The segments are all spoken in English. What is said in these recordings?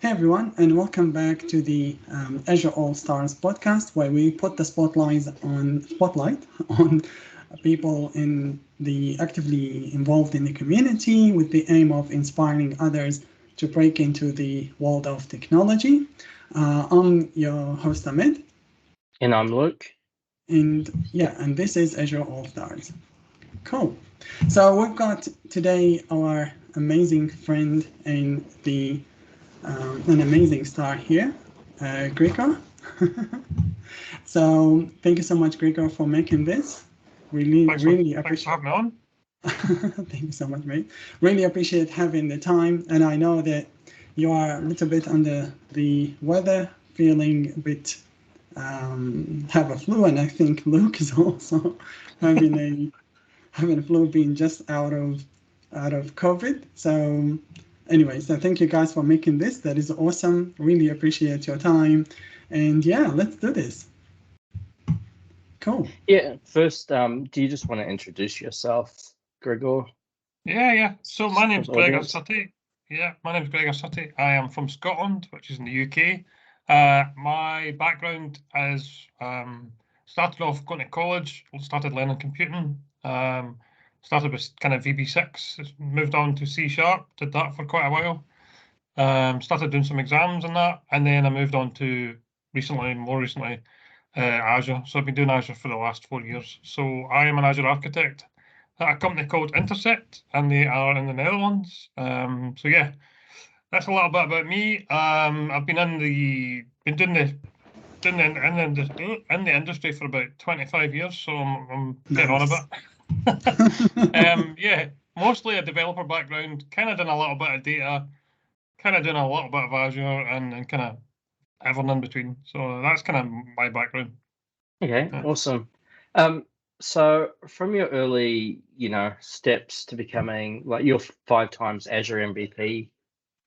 Hey everyone, and welcome back to the Azure All Stars podcast, where we put the spotlight on people in the actively involved in the community, with the aim of inspiring others to break into the world of technology. I'm your host Ahmed, And I'm Luke. and this is Azure All Stars. Cool. So we've got today our amazing friend in the an amazing star here, Gregor. So thank you so much, Gregor, for making this. Really Thanks for appreciate. having me on. Thank you so much, mate. Really appreciate having the time, and I know that you are a little bit under the weather, feeling a bit have a flu, and I think Luke is also having a flu, being just out of COVID. So anyway, so thank you guys for making this. That is awesome. Really appreciate your time. And yeah, let's do this. Cool. Yeah, first, do you just want to introduce yourself, Gregor? Yeah. So my name's Gregor Audience. Suttie. Yeah, my name's Gregor Suttie. I am from Scotland, which is in the UK. My background is started off going to college, started learning computing. Started with kind of VB6, moved on to C#, did that for quite a while. Started doing some exams and that, and then I moved on to more recently, Azure. So I've been doing Azure for the last 4 years. So I am an Azure architect at a company called Intercept, and they are in the Netherlands. So yeah, that's a little bit about me. I've been in the industry for about 25 years, so I'm getting on a bit. Yeah, mostly a developer background, kind of done a little bit of data, kind of doing a little bit of Azure, and kind of everything in between. So that's kind of my background. Okay, Yeah. awesome. So from your early, steps to becoming like your 5 times Azure MVP,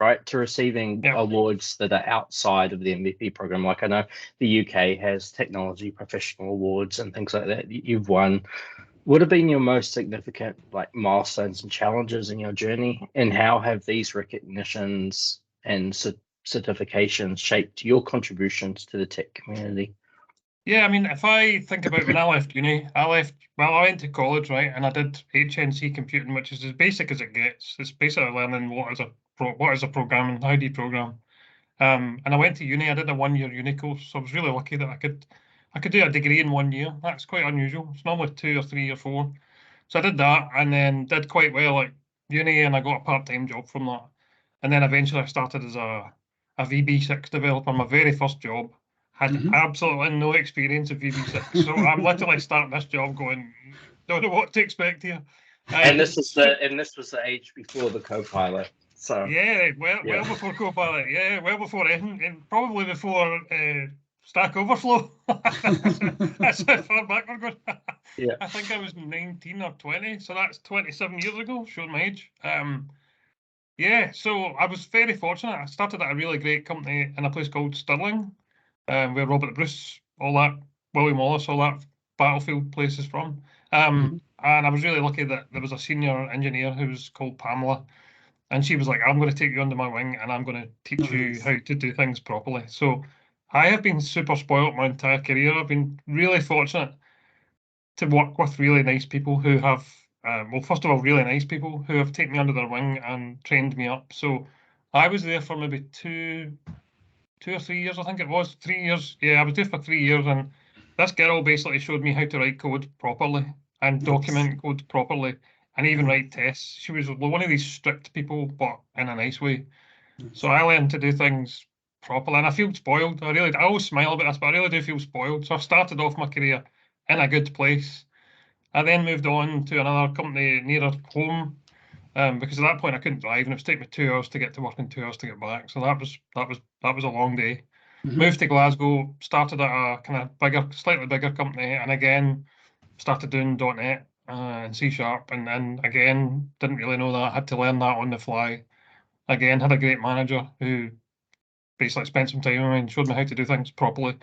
right, to receiving Yeah. awards that are outside of the MVP program. Like I know the UK has technology professional awards and things like that you've won. What have been your most significant like milestones and challenges in your journey, and how have these recognitions and certifications shaped your contributions to the tech community? Yeah, I mean, if I think about when I left uni, I went to college, right, and I did HNC computing, which is as basic as it gets. It's basically learning what is a programming, how do you program. And I went to uni. I did a 1-year uni course, so I was really lucky that I could do a degree in 1 year. That's quite unusual. It's normally 2 or 3 or 4. So I did that, and then did quite well at uni, and I got a part-time job from that. And then eventually I started as a VB6 developer. My very first job. Had absolutely no experience of VB6, so I'm literally starting this job going, don't know what to expect here. And this was the age before the Copilot. So yeah, well before Copilot, yeah, well before and probably before Stack Overflow. that's how far back we're going. Yeah. I think I was 19 or 20, so that's 27 years ago, showing my age. Yeah, so I was very fortunate. I started at a really great company in a place called Stirling, where Robert Bruce, all that, William Wallace, all that Battlefield place is from. And I was really lucky that there was a senior engineer who was called Pamela, and she was like, I'm going to take you under my wing and I'm going to teach you how to do things properly. So I have been super spoiled my entire career. I've been really fortunate to work with really nice people who have, first of all, really nice people who have taken me under their wing and trained me up. So I was there for maybe 2 or 3 years, I think it was. 3 years. Yeah, I was there for 3 years, and this girl basically showed me how to write code properly and document code properly and even write tests. She was one of these strict people, but in a nice way. So I learned to do things properly, and I feel spoiled. I always smile about this, but I really do feel spoiled. So I started off my career in a good place. I then moved on to another company nearer home, because at that point I couldn't drive, and it was taking me 2 hours to get to work and 2 hours to get back. So that was a long day. Moved to Glasgow, started at a kind of slightly bigger company, and again started doing .NET and C#, and then again didn't really know that. Had to learn that on the fly. Again, had a great manager who basically spent some time with me and showed me how to do things properly.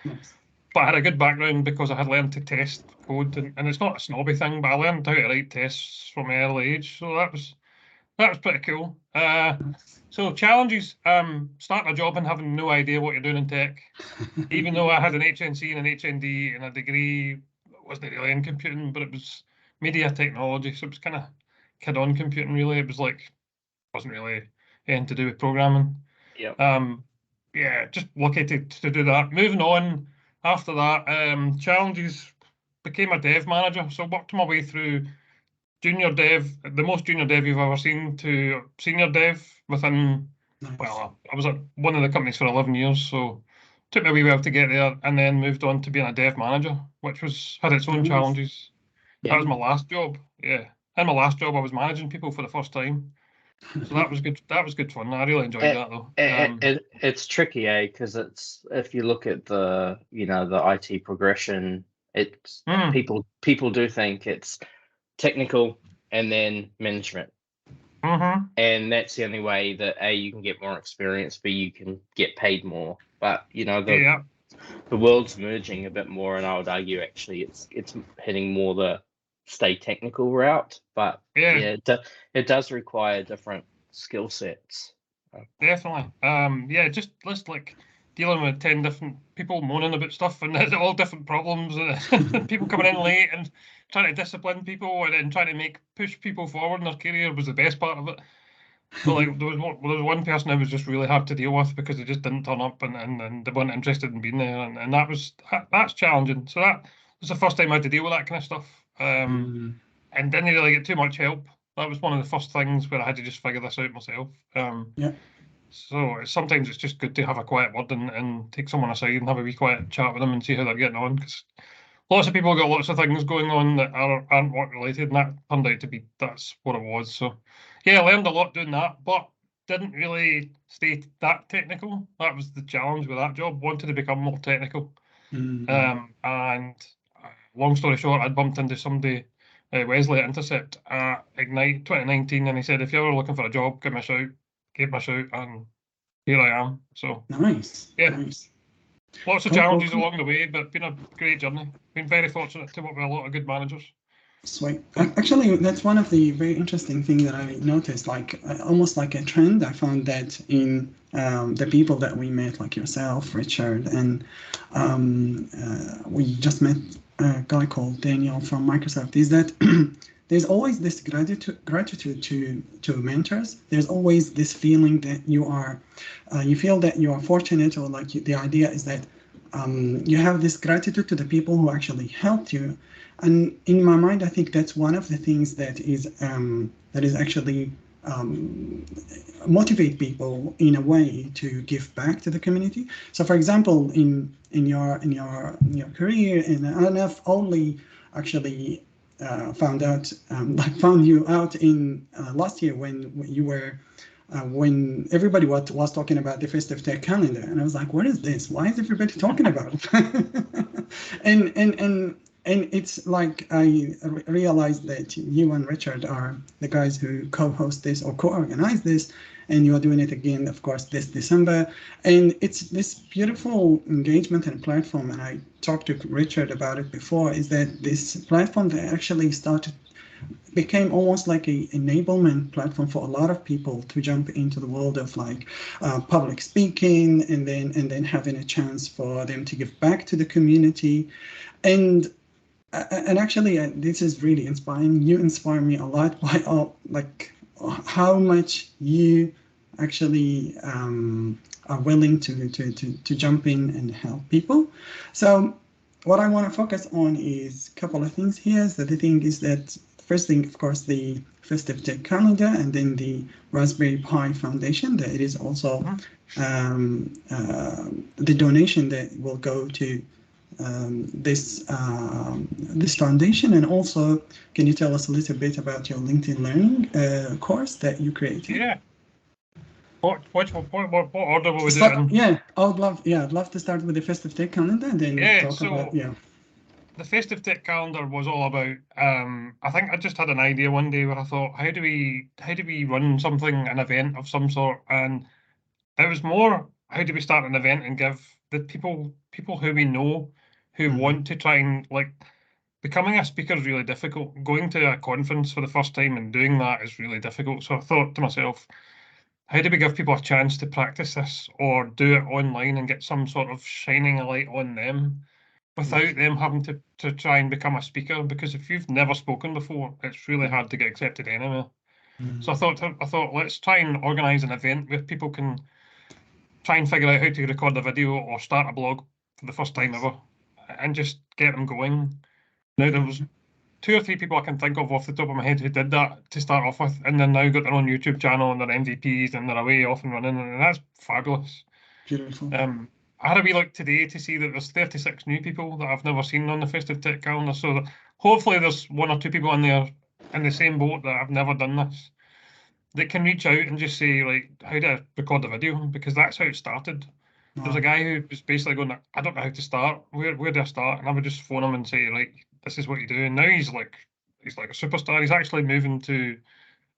But I had a good background because I had learned to test code, and it's not a snobby thing, but I learned how to write tests from an early age. So that that was pretty cool. So challenges, starting a job and having no idea what you're doing in tech. Even though I had an HNC and an HND and a degree, it wasn't really in computing, but it was media technology, so it was kind of kid-on computing, really. It was like, wasn't really anything to do with programming. Yeah. Yeah, just lucky to do that. Moving on, after that, challenges, became a dev manager, so worked my way through junior dev, the most junior dev you've ever seen, to senior dev within, Nice. well, I was at one of the companies for 11 years, so took me a wee while to get there, and then moved on to being a dev manager, which had its own Nice. challenges. Yeah. That was my last job, yeah. In my last job, I was managing people for the first time, so that was good. That was good fun. I really enjoyed that though. It's tricky, because it's, if you look at the IT progression, it's people do think it's technical and then management. And that's the only way that A, you can get more experience, B, you can get paid more. But the world's merging a bit more, and I would argue actually it's heading more the stay technical route. But it does require different skill sets. Definitely. Just list like dealing with 10 different people moaning about stuff, and there's all different problems, and people coming in late and trying to discipline people, and then trying to push people forward in their career was the best part of it. But like there was one person who was just really hard to deal with because they just didn't turn up, and they weren't interested in being there, and that's challenging. So that was the first time I had to deal with that kind of stuff. And didn't really get too much help. That was one of the first things where I had to just figure this out myself. So sometimes it's just good to have a quiet word and take someone aside and have a wee quiet chat with them and see how they're getting on, because lots of people got lots of things going on that aren't work related, and that turned out to be, that's what it was. So yeah, I learned a lot doing that, but didn't really stay that technical. That was the challenge with that job. Wanted to become more technical. And long story short, I bumped into somebody, Wesley at Intercept at Ignite 2019, and he said, if you're ever looking for a job, give me a shout. Gave me a shout, and here I am. So nice. Lots of challenges along the way, but been a great journey. Been very fortunate to work with a lot of good managers. Sweet. Actually, that's one of the very interesting things that I noticed, like almost like a trend. I found that in the people that we met, like yourself, Richard, and we just met a guy called Daniel from Microsoft, is that there's always this gratitude to mentors. There's always this feeling that you feel that you are fortunate, or like the idea is that you have this gratitude to the people who actually helped you. And in my mind, I think that's one of the things that is actually motivate people in a way to give back to the community. So, for example, in your career, and I've only actually found you out in last year when you were. When everybody was talking about the Festive Tech calendar, and I was like, what is this? Why is everybody talking about it? and it's like I realized that you and Richard are the guys who co-host this or co-organize this, and you are doing it again, of course, this December. And it's this beautiful engagement and platform, and I talked to Richard about it before, is that this platform that actually became almost like a enablement platform for a lot of people to jump into the world of like public speaking, and then having a chance for them to give back to the community. And actually, this is really inspiring. You inspire me a lot by how much you actually are willing to jump in and help people. So what I want to focus on is a couple of things here. So the thing is that first thing, of course, the Festive Tech calendar, and then the Raspberry Pi Foundation. That it is also the donation that will go to this foundation. And also, can you tell us a little bit about your LinkedIn Learning course that you created? Yeah. What order will we do it in? Yeah, I'd love to start with the Festive Tech calendar, and then talk about the Festive Tech calendar was all about. I think I just had an idea one day where I thought, how do we run something, an event of some sort? And it was more, how do we start an event and give the people who we know who want to try and like becoming a speaker is really difficult. Going to a conference for the first time and doing that is really difficult. So I thought to myself, how do we give people a chance to practice this or do it online and get some sort of shining a light on them without them having to try and become a speaker? Because if you've never spoken before, it's really hard to get accepted anywhere. So I thought let's try and organise an event where people can try and figure out how to record a video or start a blog for the first time ever and just get them going. Now there was 2 or 3 people I can think of off the top of my head who did that to start off with, and they're now got their own YouTube channel and they're MVPs and they're away off and running, and that's fabulous. Beautiful. I had a wee look today to see that there's 36 new people that I've never seen on the Festive Tech calendar, so that hopefully there's 1 or 2 people in there in the same boat that have never done this, that can reach out and just say, like, how do I record a video? Because that's how it started. There was a guy who was basically going, I don't know how to start. Where do I start? And I would just phone him and say, like, this is what you do. And now he's like a superstar. He's actually moving to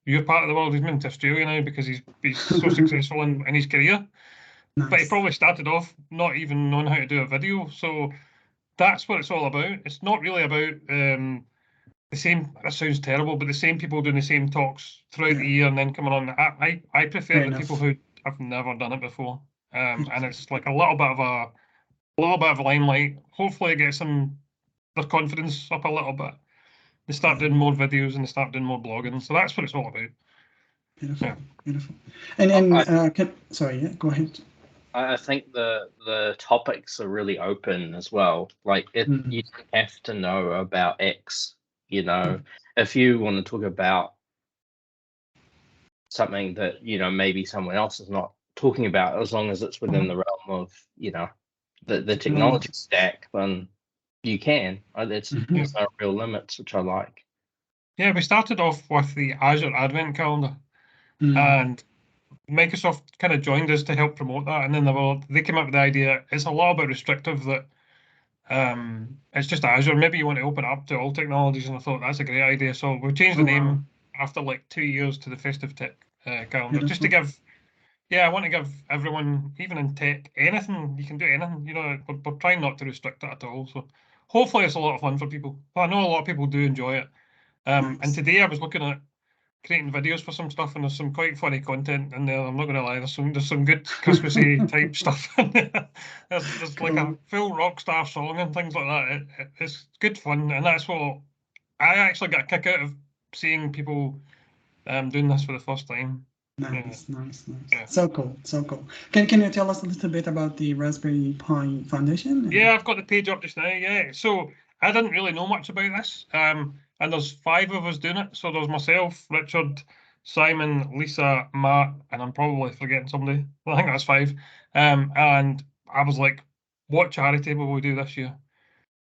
your part of the world. He's moving to Australia now because he's so successful in his career. Nice. But he probably started off not even knowing how to do a video. So that's what it's all about. It's not really about the same, that sounds terrible, but the same people doing the same talks throughout the year and then coming on. I prefer the people who have never done it before. And it's like a little bit of limelight. Hopefully it gets them their confidence up a little bit. They start doing more videos and they start doing more blogging. So that's what it's all about. Beautiful, beautiful. And sorry, go ahead. I think the topics are really open as well. Like you don't have to know about X. You know, if you want to talk about something that maybe someone else is not talking about, as long as it's within the realm of the technology stack, then you can. There's no real limits, which I like. Yeah, we started off with the Azure Advent Calendar, and Microsoft kind of joined us to help promote that. And then they came up with the idea. It's a little bit restrictive that it's just Azure. Maybe you want to open it up to all technologies, and I thought that's a great idea. So we changed the name after like 2 years to the Festive Tech Calendar, just to give. Yeah, I want to give everyone, even in tech, anything, you can do anything, we're trying not to restrict it at all. So hopefully it's a lot of fun for people. But I know a lot of people do enjoy it. And today I was looking at creating videos for some stuff, and there's some quite funny content in there. I'm not going to lie, there's some good Christmassy type stuff in there. There's like a full rock star song and things like that. It's good fun, and that's what I actually get a kick out of seeing people doing this for the first time. Nice. Yeah. So cool. Can you tell us a little bit about the Raspberry Pi Foundation? Yeah, I've got the page up just now. Yeah, so I didn't really know much about this, and there's 5 of us doing it. So there's myself, Richard, Simon, Lisa, Matt, and I'm probably forgetting somebody. I think that's 5. And I was like, what charity will we do this year?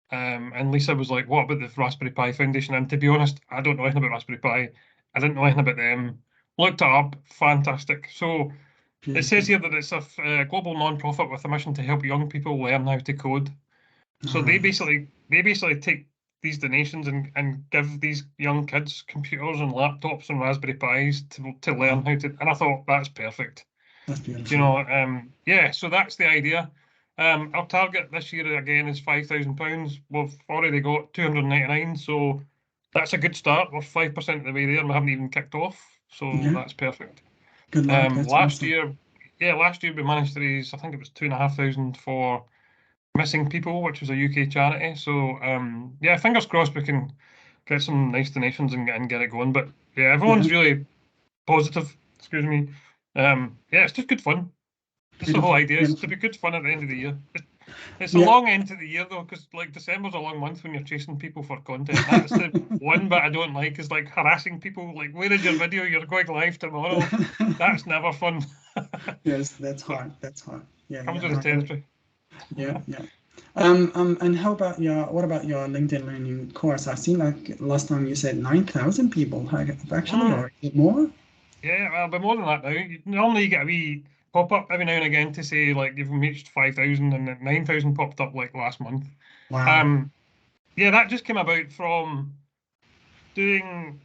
And Lisa was like, what about the Raspberry Pi Foundation? And to be honest, I don't know anything about Raspberry Pi. I didn't know anything about them. Looked it up, fantastic. So it says here that it's a global non-profit with a mission to help young people learn how to code. So they basically take these donations and give these young kids computers and laptops and Raspberry Pis to learn how to. And I thought that's perfect. That's beautiful. Yeah. So that's the idea. Our target this year again is £5,000. We've already got 299, so that's a good start. We're 5% of the way there, and we haven't even kicked off. So that's perfect. Good luck. Last year we managed to raise, I think it was 2,500 for Missing People, which was a UK charity. So yeah, fingers crossed we can get some nice donations and get it going. But yeah, everyone's really positive. Excuse me. Yeah, it's just good fun. That's the whole idea. It's to be good fun at the end of the year. It's a long end to the year though, because like December's a long month when you're chasing people for content. That's the one bit I don't like, is like harassing people. Like, where is your video? You're going live tomorrow. That's never fun. Yes, that's hard. Yeah. Comes with the territory. Yeah. And what about your LinkedIn Learning course? I've seen like last time you said 9,000 people have actually, or more? Yeah, well, but more than that now. Normally you get a wee pop-up every now and again to say like you've reached 5,000, and then 9,000 popped up like last month. Wow. Yeah, that just came about from doing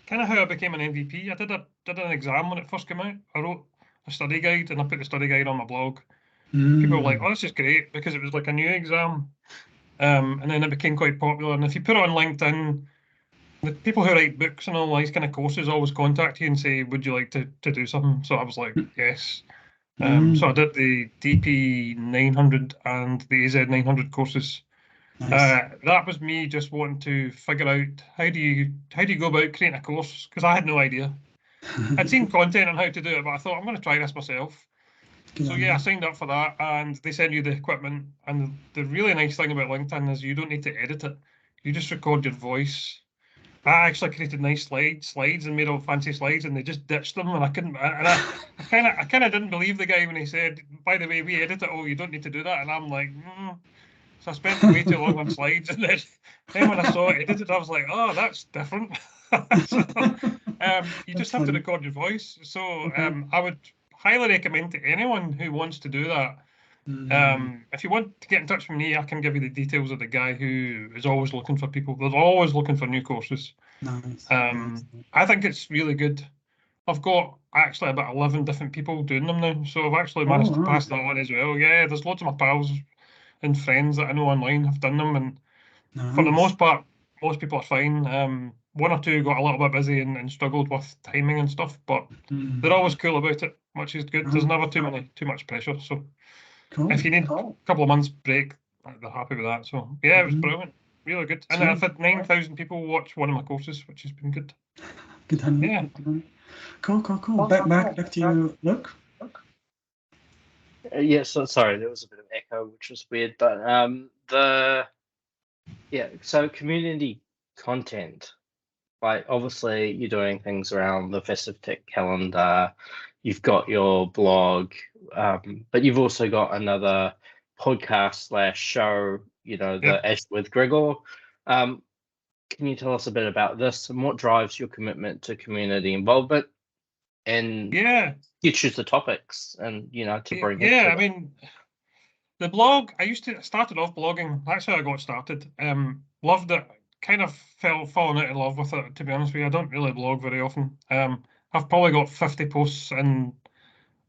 kind of how I became an MVP. I did an exam when it first came out. I wrote a study guide and I put the study guide on my blog. People were like, oh, this is great, because it was like a new exam. and then it became quite popular. And if you put it on LinkedIn, the people who write books and all these kind of courses always contact you and say, "Would you like to do something?" So I was like, "Yes." So I did the DP 900 and the AZ 900 courses. Nice. That was me just wanting to figure out how do you go about creating a course, because I had no idea. I'd seen content on how to do it, but I thought I'm going to try this myself. So yeah, I signed up for that, and they send you the equipment. And the really nice thing about LinkedIn is you don't need to edit it; you just record your voice. I actually created nice slides and made all fancy slides, and they just ditched them, and I couldn't. And I kind of didn't believe the guy when he said, "By the way, we edit it. Oh, you don't need to do that." And I'm like, So I spent way too long on slides, and then when I saw it edited, I was like, "Oh, that's different." So, you just have to record your voice. So I would highly recommend to anyone who wants to do that. If you want to get in touch with me, I can give you the details of the guy who is always looking for people. They're always looking for new courses. Nice. I think it's really good. I've got actually about 11 different people doing them now, so I've actually managed to pass that on as well. Yeah, there's loads of my pals and friends that I know online have done them, and for the most part, most people are fine. One or two got a little bit busy and struggled with timing and stuff, but they're always cool about it, which is good. There's never too much pressure. So if you need a couple of months break, they're happy with that. So yeah, it was brilliant, really good. And I've had 9,000 people watch one of my courses, which has been good. Good on you. Yeah. Cool. Back to you, Luke. Yeah, so sorry, there was a bit of echo, which was weird, but so community content, like obviously you're doing things around the festive tech calendar, you've got your blog, but you've also got another podcast / show, the Azure with Gregor. Can you tell us a bit about this and what drives your commitment to community involvement? And you choose the topics and to bring I mean, the blog, I started off blogging. That's how I got started. Loved it. Kind of fallen out of love with it, to be honest with you. I don't really blog very often. I've probably got 50 posts in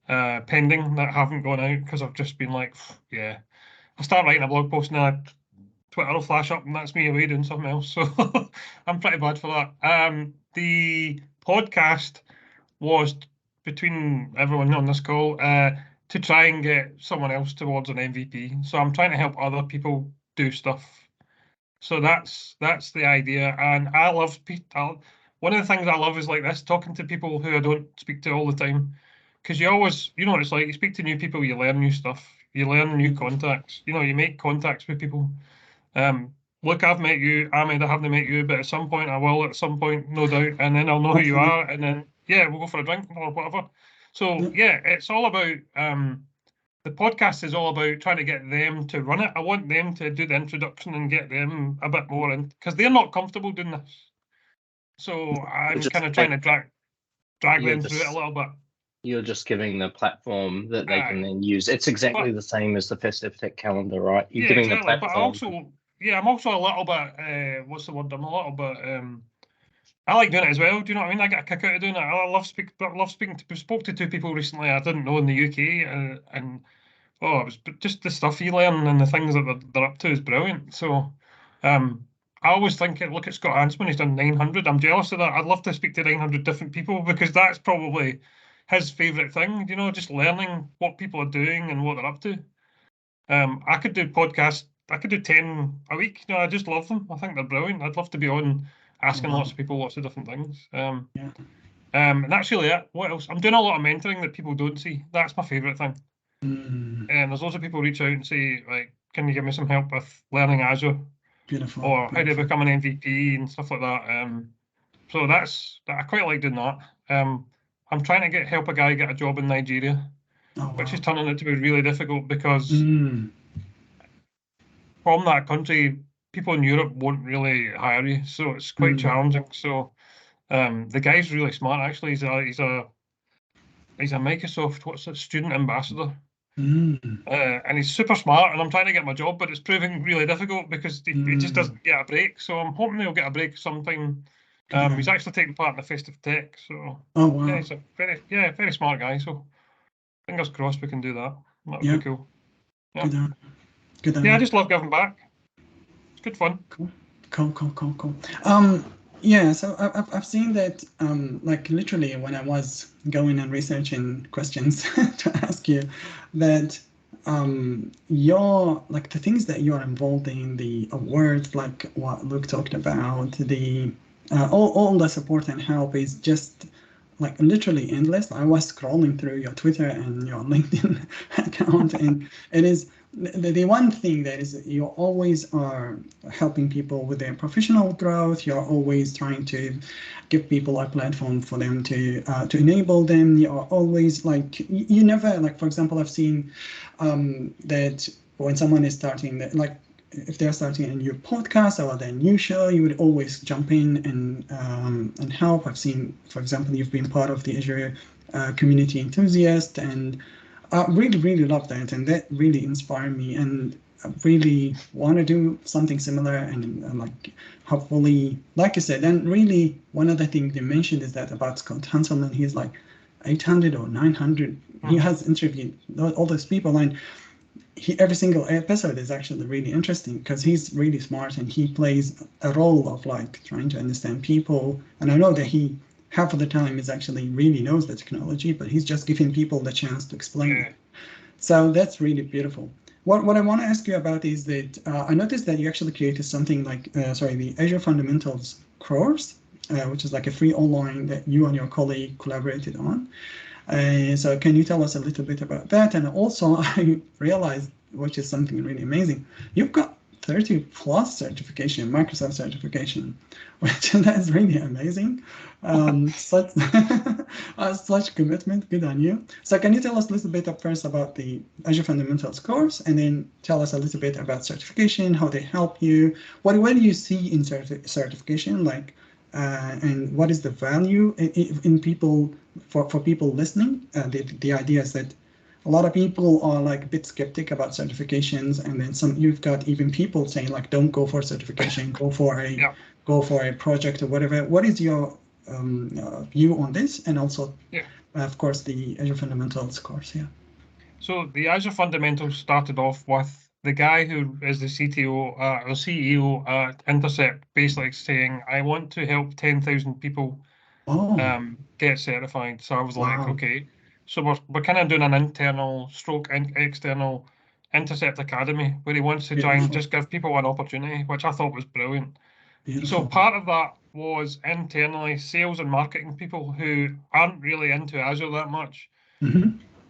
pending that haven't gone out because I've just been like, yeah. I start writing a blog post and then Twitter will flash up and that's me away doing something else. So I'm pretty bad for that. The podcast was between everyone on this call to try and get someone else towards an MVP. So I'm trying to help other people do stuff. So that's the idea. And I love people. One of the things I love is like this, talking to people who I don't speak to all the time. Because you always, what it's like, you speak to new people, you learn new stuff, you learn new contacts, you make contacts with people. Look, I've met you, Ahmed, I haven't met you, but at some point I will, at some point, no doubt, and then I'll know who you are, and then, we'll go for a drink or whatever. So, it's all about, the podcast is all about trying to get them to run it. I want them to do the introduction and get them a bit more in, because they're not comfortable doing this. So I'm kind of trying to drag them through it a little bit. You're just giving the platform that they can then use. It's exactly the same as the festive tech calendar, right? You're giving the platform. But also, I'm also a little bit, what's the word? I'm a little bit, I like doing it as well. Do you know what I mean? I get a kick out of doing it. I love speaking to, spoke to 2 people recently I didn't know in the UK, and it was just the stuff you learn and the things that they're up to is brilliant. So, I always think, look at Scott Hansman, he's done 900. I'm jealous of that. I'd love to speak to 900 different people because that's probably his favourite thing, just learning what people are doing and what they're up to. I could do podcasts, I could do 10 a week. I just love them. I think they're brilliant. I'd love to be on asking lots of people lots of different things. And that's really it. What else? I'm doing a lot of mentoring that people don't see. That's my favourite thing. And there's lots of people reach out and say, like, can you give me some help with learning Azure? Beautiful. Or how to become an MVP and stuff like that. So I quite like doing that. I'm trying to help a guy get a job in Nigeria, which is turning out to be really difficult because from that country, people in Europe won't really hire you, so it's quite challenging. So the guy's really smart. Actually, he's a Microsoft student ambassador, and he's super smart. And I'm trying to get my job, but it's proving really difficult because he just doesn't get a break. So I'm hoping he'll get a break sometime. He's actually taking part in the Festive Tech, so he's a very smart guy. So fingers crossed we can do that. That would be cool. Good on. I just love giving back. It's good fun. Cool. Yeah, so I've seen that, like literally when I was going and researching questions to ask you, that your like the things that you are involved in, the awards, like what Luke talked about, the all the support and help is just like literally endless. I was scrolling through your Twitter and your LinkedIn account, and it is the one thing that is you always are helping people with their professional growth. You're always trying to give people a platform for them to enable them. You're always like you never like, for example, I've seen that when someone is starting that, like if they're starting a new podcast or a new show, you would always jump in and help. I've seen, for example, you've been part of the Azure community enthusiast, and I really love that, and that really inspired me, and I really want to do something similar, and like hopefully, like I said, and really one other thing they mentioned is that about Scott Hanselman, he's like 800 or 900. He has interviewed all those people, and every single episode is actually really interesting because he's really smart and he plays a role of like trying to understand people. And I know that he half of the time is actually really knows the technology, but he's just giving people the chance to explain it. So that's really beautiful. What I want to ask you about is that I noticed that you actually created something like, the Azure Fundamentals course, which is like a free online that you and your colleague collaborated on. So can you tell us a little bit about that? And also I realized, which is something really amazing, you've got 30 plus certification, Microsoft certification, which that's really amazing. Such commitment, good on you. So can you tell us a little bit first about the Azure Fundamentals course, and then tell us a little bit about certification, how they help you, what do you see in certification, like, and what is the value in people, for people listening? The idea is that a lot of people are like a bit skeptic about certifications, and then you've got even people saying like, don't go for certification, go for a project or whatever. What is your view on this? And also, of course, the Azure Fundamentals course. So the Azure Fundamentals started off with the guy who is the CTO or CEO at Intercept basically saying, I want to help 10,000 people get certified. So I was like, okay. So we're kind of doing an internal stroke external Intercept Academy where he wants to try and just give people an opportunity, which I thought was brilliant. So part of that was internally sales and marketing people who aren't really into Azure that much.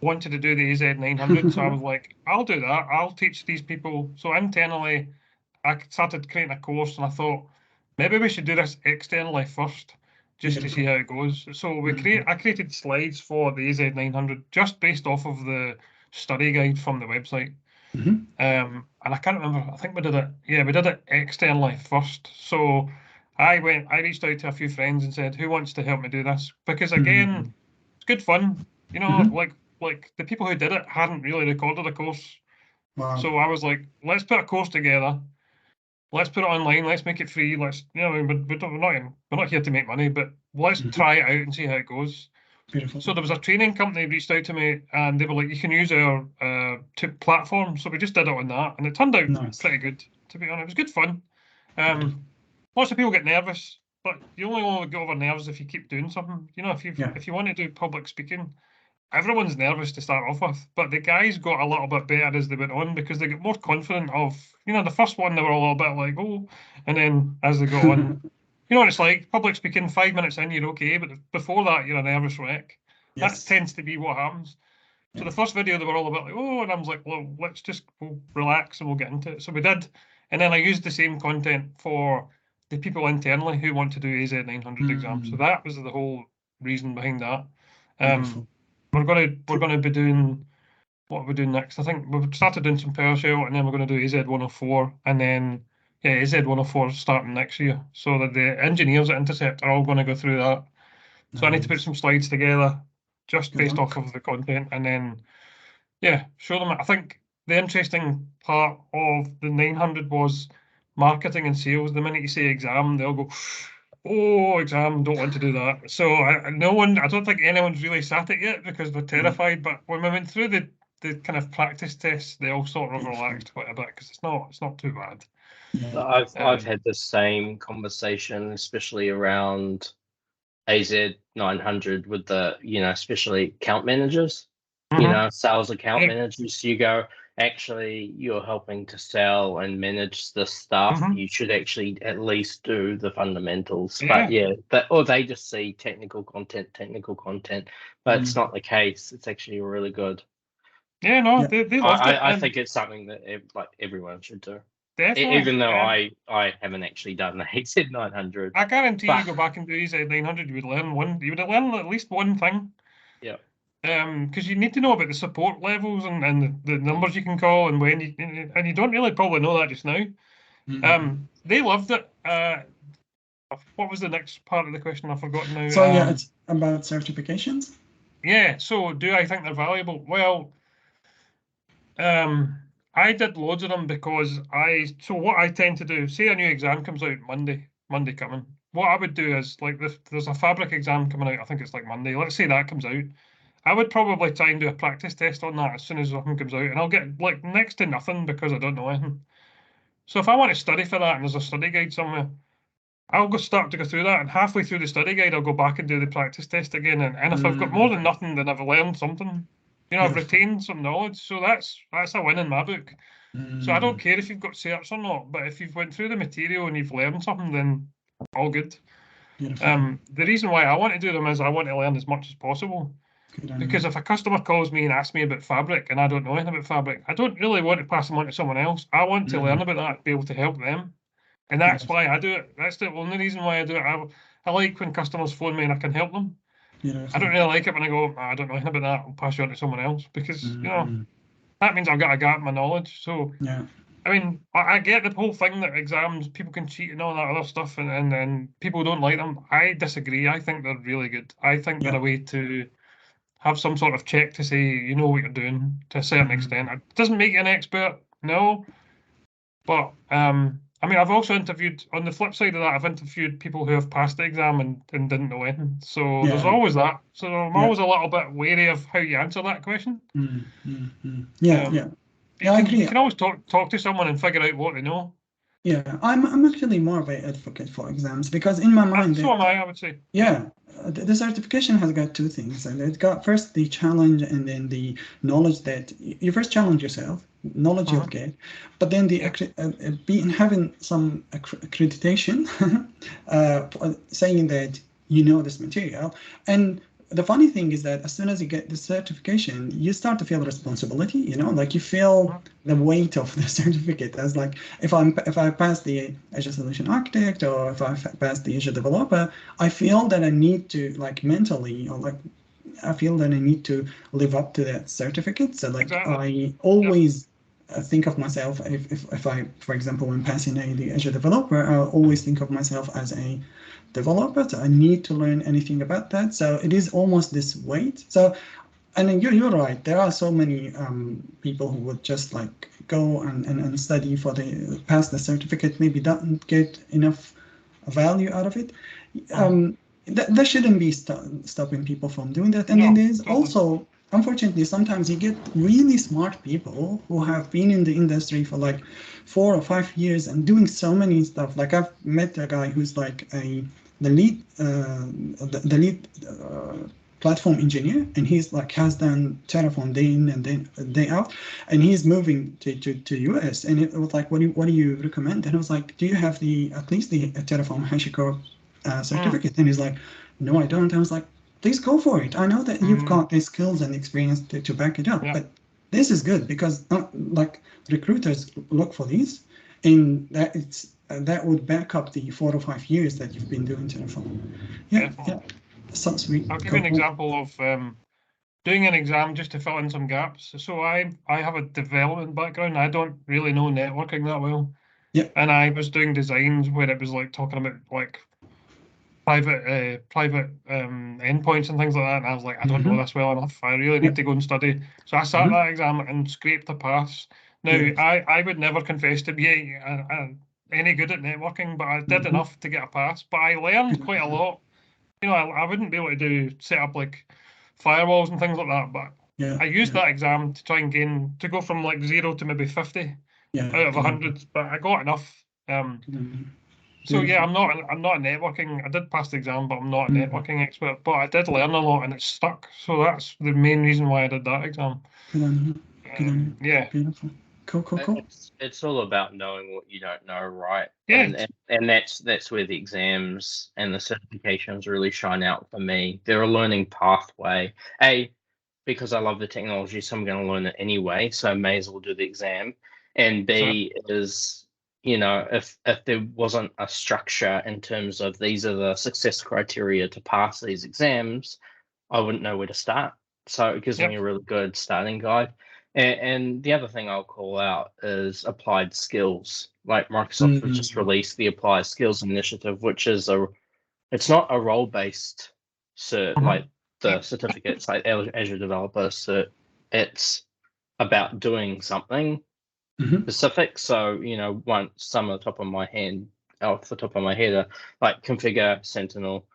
Wanted to do the AZ900, so I was like, I'll do that. I'll teach these people. So internally, I started creating a course, and I thought maybe we should do this externally first, just to see how it goes. So I created slides for the AZ900 just based off of the study guide from the website. And I can't remember. I think we did it. Yeah, we did it externally first. So I reached out to a few friends and said, who wants to help me do this? Because again, it's good fun. You know, like the people who did it hadn't really recorded a course. So I was like, let's put a course together. Let's put it online. Let's make it free. Let's, we're not here to make money, but let's try it out and see how it goes. Beautiful. So there was a training company reached out to me, and they were like, you can use our platform. So we just did it on that, and it turned out pretty good, to be honest. It was good fun. Lots of people get nervous, but you only want to get over nerves if you keep doing something. You know, if you want to do public speaking, everyone's nervous to start off with, but the guys got a little bit better as they went on because they got more confident of, the first one they were a little bit like, oh, and then as they go on, you know what it's like, public speaking, 5 minutes in, you're okay, but before that, you're a nervous wreck. That tends to be what happens. So the first video, they were all a bit like, oh, and I was like, well, we'll relax and we'll get into it. So we did, and then I used the same content for the people internally who want to do AZ900 exams. So that was the whole reason behind that. We're going to be doing, what are we doing next? I think we've started doing some PowerShell, and then we're going to do AZ104, and then AZ104 starting next year. So that the engineers at Intercept are all going to go through that. So I need to put some slides together just based off of the content, and then show them. I think the interesting part of the 900 was marketing and sales. The minute you say exam, they'll go, oh, exam, don't want to do that. So I don't think anyone's really sat it yet because they're terrified. But when we went through the the kind of practice tests, they all sort of relaxed quite a bit because it's not too bad. Yeah. I've had the same conversation, especially around AZ 900 with the, especially account managers, sales account managers. You go, actually, you're helping to sell and manage the stuff. You should actually at least do the fundamentals. But or they just see technical content, but it's not the case. It's actually really good. Yeah, no, they loved it. I think it's something that everyone should do. Definitely. Even though I haven't actually done the AZ 900. I guarantee you go back and do AZ 900, you would learn at least one thing. Yeah. Because you need to know about the support levels and the numbers you can call and when and you don't really probably know that just now. They loved it. What was the next part of the question? I've forgotten now. So it's about certifications. Yeah. So do I think they're valuable? Well, I did loads of them because so what I tend to do, say a new exam comes out Monday coming. What I would do is, like, there's a fabric exam coming out, I think it's like Monday. Let's say that comes out. I would probably try and do a practice test on that as soon as something comes out, and I'll get like next to nothing because I don't know anything. So if I want to study for that and there's a study guide somewhere, I'll start to go through that, and halfway through the study guide, I'll go back and do the practice test again. And if I've got more than nothing, then I've learned something. I've retained some knowledge. So that's a win in my book. So I don't care if you've got certs or not, but if you've went through the material and you've learned something, then all good. The reason why I want to do them is I want to learn as much as possible. Because if a customer calls me and asks me about fabric and I don't know anything about fabric, I don't really want to pass them on to someone else. I want to learn about that and be able to help them. And that's why I do it. That's the only reason why I do it. I like when customers phone me and I can help them. I don't really like it when I go, I don't know anything about that, I'll pass you on to someone else. Because, that means I've got a gap in my knowledge. So, I mean, I get the whole thing that exams, people can cheat and all that other stuff, and people don't like them. I disagree. I think they're really good. I think they're a way to have some sort of check to say you know what you're doing to a certain extent. It doesn't make you an expert, no. But, I mean, I've also interviewed, on the flip side of that, I've interviewed people who have passed the exam and didn't know anything. So there's always that. So I'm always a little bit wary of how you answer that question. I agree. You can always talk to someone and figure out what they know. Yeah, I'm actually more of an advocate for exams because in my mind, so am I would say. Yeah, the certification has got two things, and it's got first the challenge and then the knowledge that you first challenge yourself, knowledge you'll get, but then the having some accreditation, saying that you know this material. And the funny thing is that as soon as you get the certification, you start to feel responsibility, like you feel the weight of the certificate as like, if I pass the Azure Solution Architect or if I pass the Azure Developer, I feel that I need to, like, mentally, or like, I feel that I need to live up to that certificate. So like, I always think of myself, if I, for example, when passing the Azure Developer, I always think of myself as a developer, so I need to learn anything about that. So it is almost this weight. So, and you're right. There are so many people who would just like go and study for pass the certificate, maybe don't get enough value out of it. That shouldn't be stopping people from doing that. And then there's also, unfortunately, sometimes you get really smart people who have been in the industry for like 4 or 5 years and doing so many stuff. Like I've met a guy who's like the lead platform engineer, and he's like has done Terraform day in and day out, and he's moving to US. And it was like, what do you recommend? And I was like, do you have at least the Terraform HashiCorp certificate? And he's like, no, I don't. I was like, please go for it. I know that you've got the skills and experience to back it up, but this is good because like recruiters look for these, and that would back up the 4 or 5 years that you've been doing Terraform. Yeah. Sounds sweet. I'll give you an example of doing an exam just to fill in some gaps. So I have a development background. I don't really know networking that well. Yeah. And I was doing designs where it was like talking about like private endpoints and things like that, and I was like, I don't know this well enough. I really need to go and study. So I sat that exam and scraped a pass. Now, I would never confess to being any good at networking, but I did enough to get a pass. But I learned quite a lot. I wouldn't be able to set up like firewalls and things like that, but I used that exam to try and to go from like 0 to maybe 50 out of 100, but I got enough. So yeah, I'm not a networking. I did pass the exam, but I'm not a networking expert. But I did learn a lot, and it stuck. So that's the main reason why I did that exam. Good on you. Good on you. Yeah. Beautiful. Cool. It's all about knowing what you don't know, right? Yeah. And that's where the exams and the certifications really shine out for me. They're a learning pathway. Because I love the technology, so I'm going to learn it anyway. So I may as well do the exam. And B is, if there wasn't a structure in terms of these are the success criteria to pass these exams, I wouldn't know where to start. So it gives me a really good starting guide. And the other thing I'll call out is applied skills. Like Microsoft has just released the Applied Skills Initiative, which is it's not a role-based cert like the certificates like Azure Developer cert. It's about doing something specific. So, some off the top of my head are like configure Sentinel,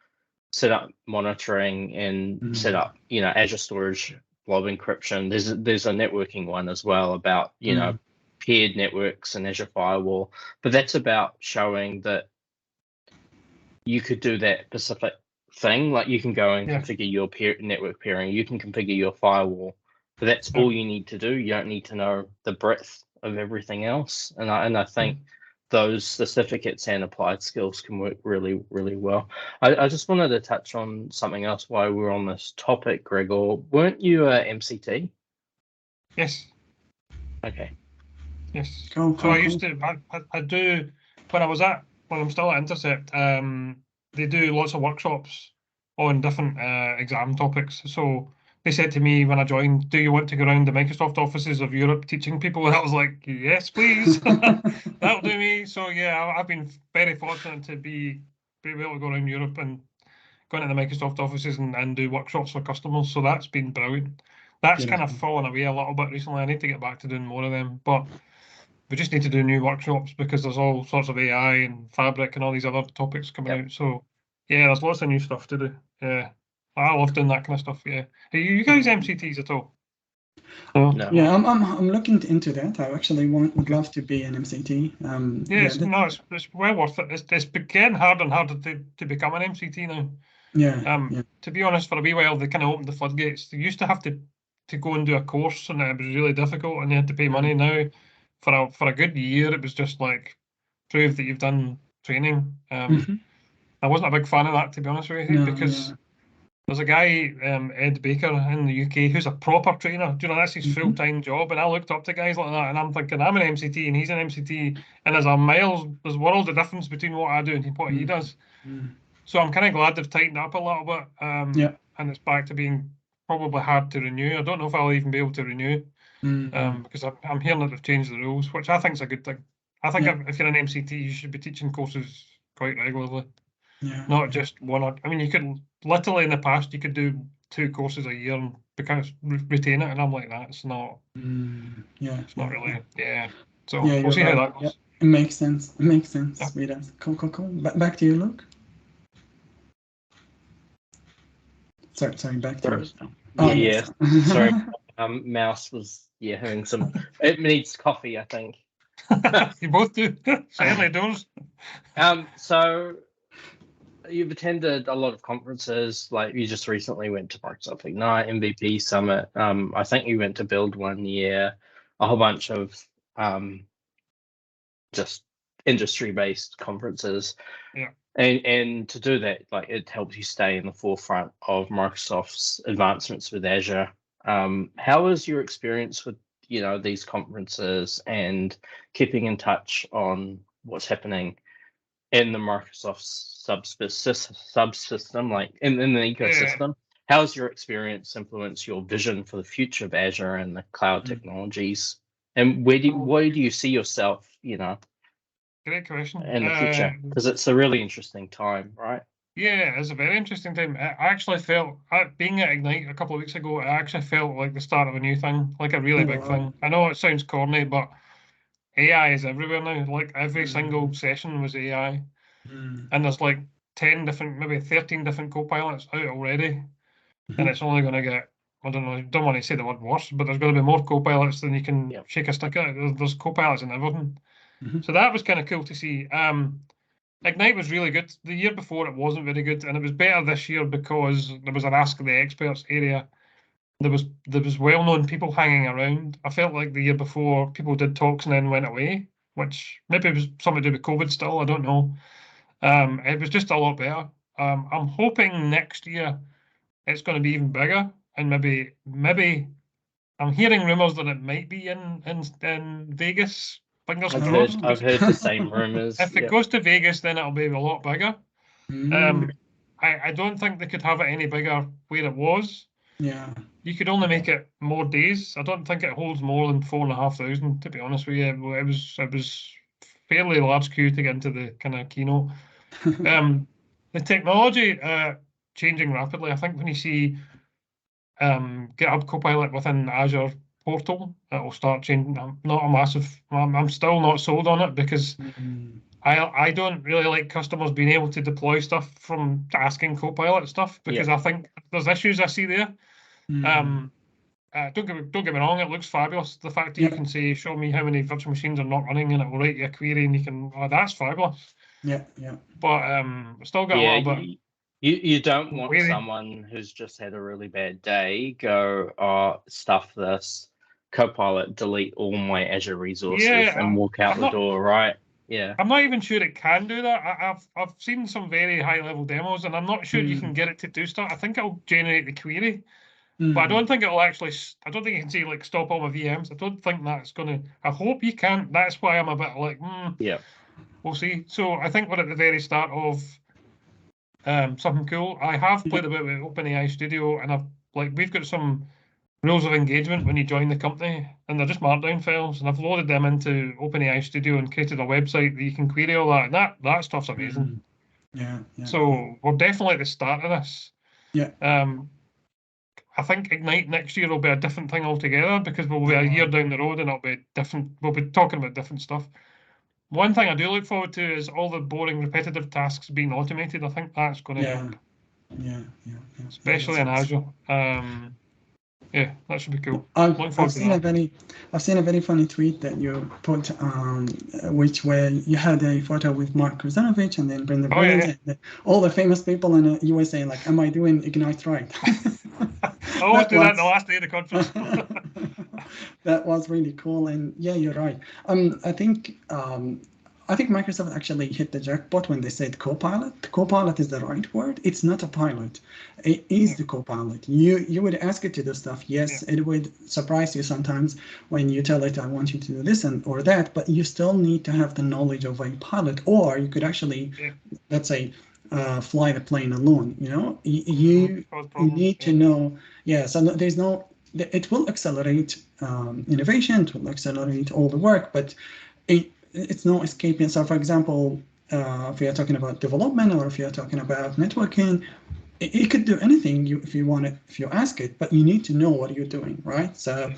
set up monitoring, and set up, Azure Storage blob encryption. There's a networking one as well about, paired networks and Azure Firewall. But that's about showing that you could do that specific thing. Like you can go and configure your network pairing, you can configure your firewall, but that's all you need to do. You don't need to know the breadth of everything else. And I think those certificates and applied skills can work really, really well. I just wanted to touch on something else while we're on this topic, Gregor. Weren't you a MCT? Yes. Okay. Yes. Cool. I used to. I do when I'm still at Intercept. They do lots of workshops on different exam topics. So they said to me when I joined, "Do you want to go around the Microsoft offices of Europe teaching people?" And I was like, "Yes, please." That'll do me. So yeah, I've been very fortunate to be able to go around Europe and go into the Microsoft offices and do workshops for customers. So that's been brilliant. That's kind of fallen away a little bit recently. I need to get back to doing more of them, but we just need to do new workshops because there's all sorts of AI and Fabric and all these other topics coming out. So yeah, there's lots of new stuff to do. Yeah, I love doing that kind of stuff. Yeah, are you guys MCTs at all? No. Yeah, I'm looking into that. I actually would love to be an MCT. It's well worth it. It's getting harder and harder to become an MCT now. Yeah. To be honest, for a wee while they kind of opened the floodgates. They used to have to go and do a course, and it was really difficult, and they had to pay money. Now, for a good year, it was just like prove that you've done training. I wasn't a big fan of that, to be honest with you, because there's a guy, Ed Baker in the UK, who's a proper trainer. Do you know, that's his full-time job, and I looked up to guys like that, and I'm thinking, I'm an MCT, and he's an MCT, and there's world of difference between what I do and what he does. So I'm kind of glad they've tightened up a little bit, and it's back to being probably hard to renew. I don't know if I'll even be able to renew, because I'm hearing that they've changed the rules, which I think is a good thing. I think if you're an MCT, you should be teaching courses quite regularly, not just one. I mean, you could literally in the past you could do 2 courses a year and retain it, and I'm like, that's not. It's not really. Yeah. So we'll see how that goes. It makes sense. It does. Cool. Back to you, Luke. Sorry, back to you. Yes. Sorry, mouse was having some. It needs coffee, I think. You both do. Certainly does. So you've attended a lot of conferences. Like you just recently went to Microsoft Ignite, MVP Summit. I think you went to Build one year. A whole bunch of just industry-based conferences. Yeah. And to do that, like it helps you stay in the forefront of Microsoft's advancements with Azure. How was your experience with these conferences and keeping in touch on what's happening in the Microsoft subsystem, like in the ecosystem? How has your experience influenced your vision for the future of Azure and the cloud technologies? And where do you see yourself, Great question. in the future? Because it's a really interesting time, right? Yeah, it's a very interesting time. I actually felt, being at Ignite a couple of weeks ago, I actually felt like the start of a new thing, like a really big thing. I know it sounds corny, but AI is everywhere now. Like every single session was AI. And there's like 10 different, maybe 13 different co-pilots out already. And it's only going to get I don't want to say the word worse, but there's going to be more co-pilots than you can Yep. shake a stick at. There's co-pilots in everything. So that was kind of cool to see. Ignite was really good. The year before it wasn't very good, and it was better this year because there was an Ask the Experts area. There was well-known people hanging around. I felt like the year before people did talks and then went away, which maybe was something to do with COVID still, I don't know. It was just a lot better. I'm hoping next year it's going to be even bigger, and maybe I'm hearing rumours that it might be in Vegas. Fingers crossed. I've heard the same rumors. If it goes to Vegas, then it'll be a lot bigger. I don't think they could have it any bigger where it was. Yeah. You could only make it more days. I don't think it holds more than 4,500, to be honest with you. It was fairly large queue to get into the kind of keynote. The technology changing rapidly. I think when you see GitHub Copilot within Azure portal, it will start changing. I'm still not sold on it because I don't really like customers being able to deploy stuff from asking Copilot stuff because I think there's issues I see there. Don't get me wrong, it looks fabulous. The fact that you can say, show me how many virtual machines are not running, and it will write you a query, and you can, that's fabulous. Yeah. But still got a little bit. You don't want someone who's just had a really bad day go, stuff this, Copilot, delete all my Azure resources and walk out the door, right? Yeah. I'm not even sure it can do that. I've seen some very high level demos, and I'm not sure you can get it to do stuff. I think it'll generate the query. But I don't think it'll actually. I don't think you can say like stop all my VMs. I don't think that's gonna. I hope you can't. That's why I'm a bit like, we'll see. So I think we're at the very start of something cool. I have played a bit with OpenAI Studio, and we've got some rules of engagement when you join the company, and they're just Markdown files, and I've loaded them into OpenAI Studio and created a website that you can query all that. And that stuff's amazing. Yeah. So we're definitely at the start of this. Yeah. I think Ignite next year will be a different thing altogether because we'll be a year down the road and it'll be different. We'll be talking about different stuff. One thing I do look forward to is all the boring, repetitive tasks being automated. I think that's going to help. Yeah. Especially in Azure. That should be cool. I've seen a very funny tweet that you put, where you had a photo with Mark Krzanovich and then Brendan Burns and all the famous people in the USA. Like, am I doing Ignite right? I always do that in the last day of the conference. That was really cool, and yeah, you're right. I think Microsoft actually hit the jackpot when they said Copilot. Copilot is the right word. It's not a pilot. It is the Copilot. You would ask it to do stuff. Yes, it would surprise you sometimes when you tell it, I want you to do this or that, but you still need to have the knowledge of a pilot, or you could actually, let's say, fly the plane alone. You need to know. So there's no. It will accelerate innovation. It will accelerate all the work, but it's no escaping. So, for example, if you're talking about development or if you're talking about networking, it could do anything if you want it, if you ask it, but you need to know what you're doing, right? So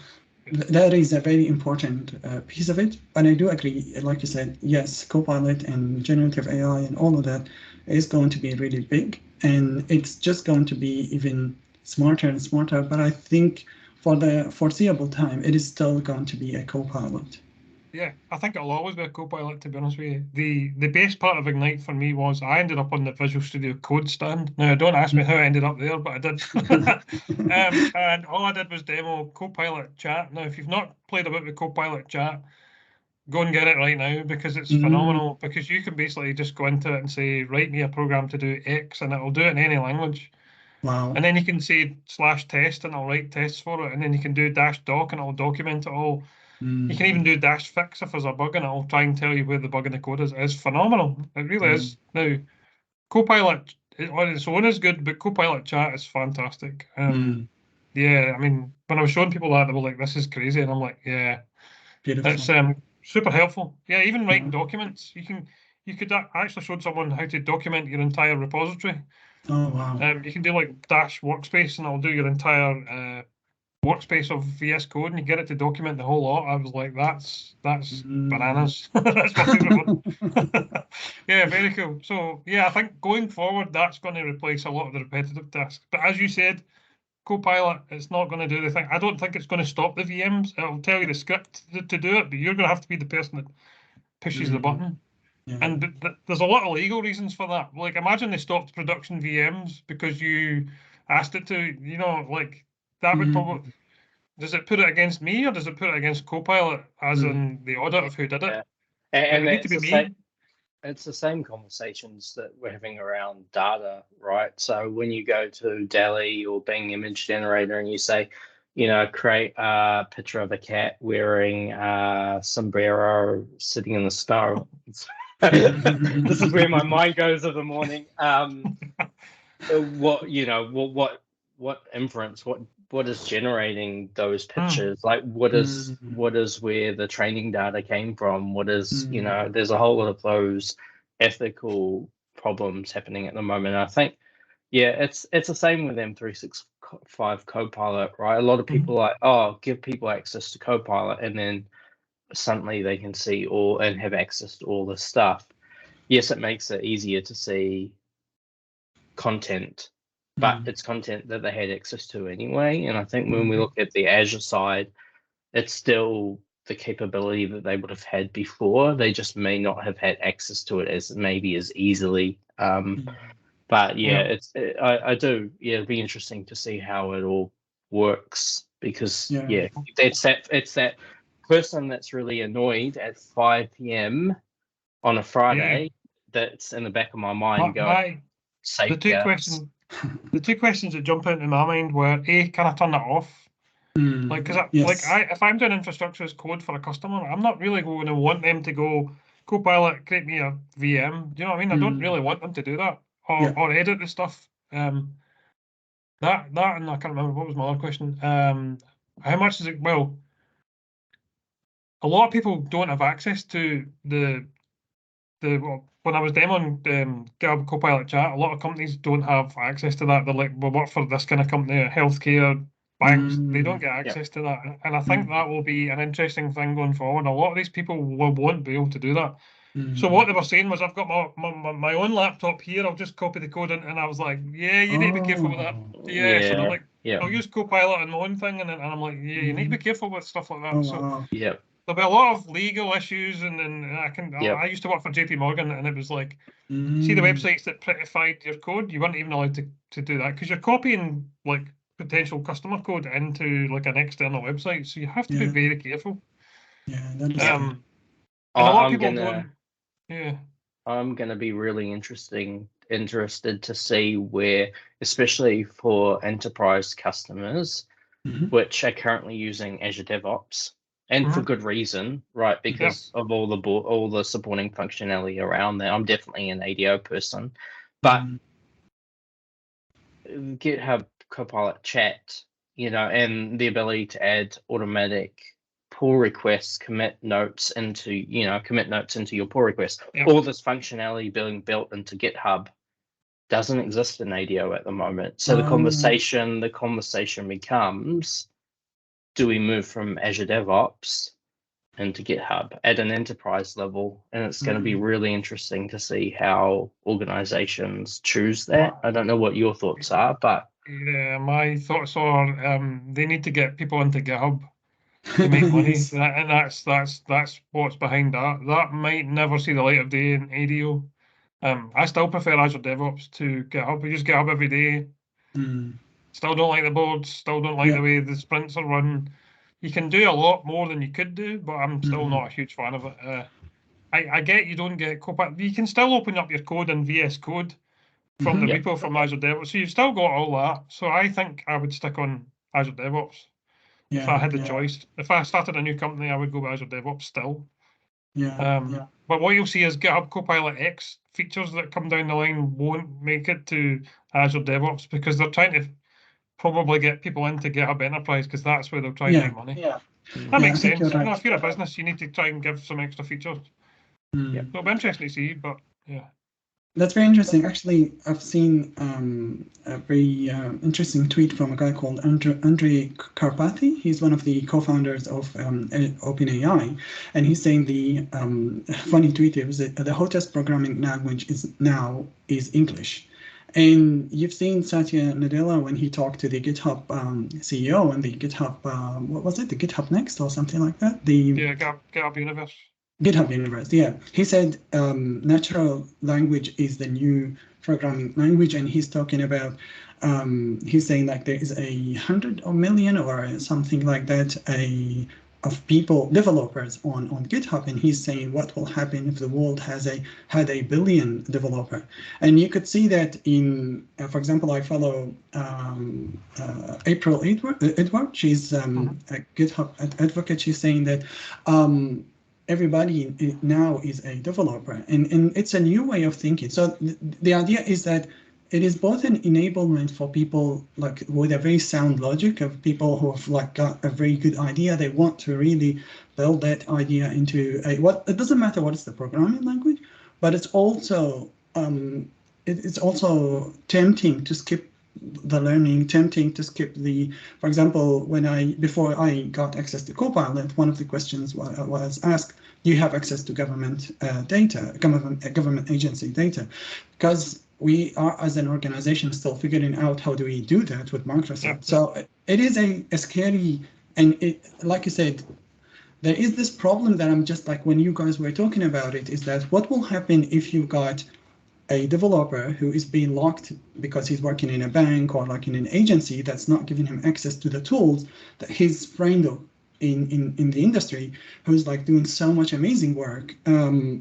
that is a very important piece of it. And I do agree, like you said, yes, Copilot and generative AI and all of that is going to be really big, and it's just going to be even smarter and smarter. But I think for the foreseeable time, it is still going to be a Copilot. Yeah, I think it'll always be a Copilot, to be honest with you. The best part of Ignite for me was I ended up on the Visual Studio Code stand. Now, don't ask me how I ended up there, but I did. And all I did was demo Copilot Chat. Now, if you've not played about with Copilot Chat, go and get it right now because it's phenomenal. Because you can basically just go into it and say, write me a program to do X, and it'll do it in any language. Wow. And then you can say /test and it'll write tests for it. And then you can do -doc and it'll document it all. You can even do -fix if there's a bug and it'll try and tell you where the bug in the code is. It's phenomenal. It really is. Now, Copilot on its own is good, but Copilot Chat is fantastic. Yeah, I mean, when I was showing people that, they were like, this is crazy. And I'm like, yeah. Beautiful. It's super helpful. Yeah, even writing documents. You could actually show someone how to document your entire repository. Oh, wow. You can do like -workspace and it'll do your entire workspace of VS Code, and you get it to document the whole lot. I was like, that's bananas. That's my favorite one. Yeah, very cool. So yeah, I think going forward, that's going to replace a lot of the repetitive tasks. But as you said, Copilot, it's not going to do the thing. I don't think it's going to stop the VMs. It'll tell you the script to do it, but you're going to have to be the person that pushes the button. Yeah. And there's a lot of legal reasons for that. Like, imagine they stopped production VMs because you asked it to, you know, like, that would probably... Does it put it against me, or does it put it against Copilot, as in the audit of who did it? Yeah. And it need to be me. It's the same conversations that we're having around data, right? So when you go to DALL-E or Bing Image Generator and you say, you know, create a picture of a cat wearing a sombrero sitting in the snow. This is where my mind goes of the morning. What inference, what is generating those pictures? Like what is where the training data came from? What is, you know, there's a whole lot of those ethical problems happening at the moment. I think, yeah, it's the same with M365 Copilot, right? A lot of people are like, oh, give people access to Copilot, and then suddenly they can see and have access to all this stuff. Yes, it makes it easier to see content, but it's content that they had access to anyway. And I think when we look at the Azure side, it's still the capability that they would have had before. They just may not have had access to it as easily. But yeah, it'd be interesting to see how it all works, because it's that person that's really annoyed at 5 p.m. on a Friday that's in the back of my mind going, the two questions that jump into my mind were, A, can I turn it off? Like, because if I'm doing infrastructure as code for a customer, I'm not really going to want them to go, Copilot, create me a VM. Do you know what I mean? I don't really want them to do that, or edit the stuff. That and I can't remember, what was my other question. How much is it? Well, a lot of people don't have access to when I was demoing GitHub Copilot Chat, a lot of companies don't have access to that. They're like, we work for this kind of company, healthcare, banks, they don't get access to that. And I think that will be an interesting thing going forward. A lot of these people won't be able to do that. So what they were saying was, I've got my own laptop here, I'll just copy the code in, and I was like, yeah, you need to be careful with that. So they're like, I'll use Copilot on my own thing, and I'm like, yeah, you need to be careful with stuff like that. There'll be a lot of legal issues, and I used to work for JP Morgan, and it was like, see the websites that prettified your code, you weren't even allowed to do that, because you're copying like potential customer code into like an external website, so you have to be very careful. And a lot of people don't. I'm gonna be really interested to see where, especially for enterprise customers, which are currently using Azure DevOps. And for good reason, right? Because of all the supporting functionality around there. I'm definitely an ADO person, but GitHub Copilot Chat, you know, and the ability to add automatic pull requests, commit notes into your pull requests. All this functionality being built into GitHub doesn't exist in ADO at the moment. So the conversation becomes, do we move from Azure DevOps into GitHub at an enterprise level? And it's going to be really interesting to see how organizations choose that. I don't know what your thoughts are, but yeah, my thoughts are they need to get people into GitHub to make money, and that's what's behind that. That might never see the light of day in ADO. I still prefer Azure DevOps to GitHub. I use GitHub every day. Still don't like the boards, still don't like the way the sprints are run. You can do a lot more than you could do, but I'm still not a huge fan of it. I get you don't get Copilot. You can still open up your code in VS Code from the repo from Azure DevOps, so you've still got all that. So I think I would stick on Azure DevOps if I had the choice. If I started a new company, I would go with Azure DevOps still. But what you'll see is GitHub Copilot X features that come down the line won't make it to Azure DevOps, because they're trying to probably get people into GitHub Enterprise, because that's where they're trying to make money. That makes sense. Right. You know, if you're a business, you need to try and give some extra features. So it'll be interesting to see, but That's very interesting. Actually, I've seen a very interesting tweet from a guy called Andre Karpathy. He's one of the co-founders of OpenAI, and he's saying the funny tweet was that the hottest programming language is English. And you've seen Satya Nadella when he talked to the GitHub CEO and the GitHub, what was it, the GitHub Next or something like that? GitHub Universe. GitHub Universe, yeah. He said natural language is the new programming language, and he's talking about, he's saying like there is 100 million or something like that, of people, developers on GitHub, and he's saying what will happen if the world had a billion developer. And you could see that in, for example, I follow April Edward. She's a GitHub advocate. She's saying that everybody now is a developer, and it's a new way of thinking. So the idea is that it is both an enablement for people like with a very sound logic, of people who have like got a very good idea. They want to really build that idea into it doesn't matter what is the programming language, but it's also tempting to skip the learning, tempting to skip the, for example, before I got access to Copilot, one of the questions was asked, do you have access to government data, government agency data? Because we are, as an organization, still figuring out how do we do that with Microsoft. Yeah. So it is a scary, and like you said, there is this problem that I'm just like, when you guys were talking about it, is that what will happen if you got a developer who is being locked because he's working in a bank or like in an agency that's not giving him access to the tools that his friend in the industry who's like doing so much amazing work